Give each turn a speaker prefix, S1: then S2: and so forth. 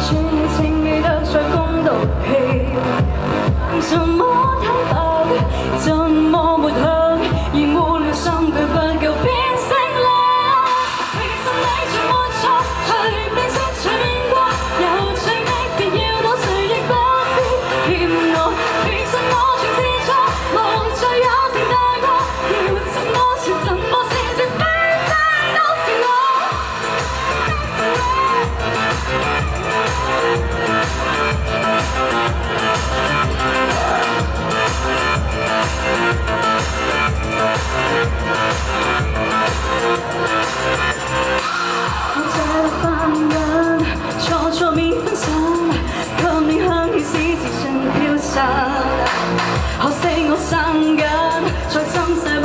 S1: 勸你請記得再公道氣，怎麼坦白，怎麼抹黑，厭惡了心句不夠變成啦。其實你全沒錯，隨便失隨便過，有趣的別要多誰亦不必欠我。其實我全是錯，無罪有情大過，要怎麼說怎麼是是非非都是我。我這個凡人，錯錯免分手，給你香氣使自信飄散。可惜我生緊，在心世。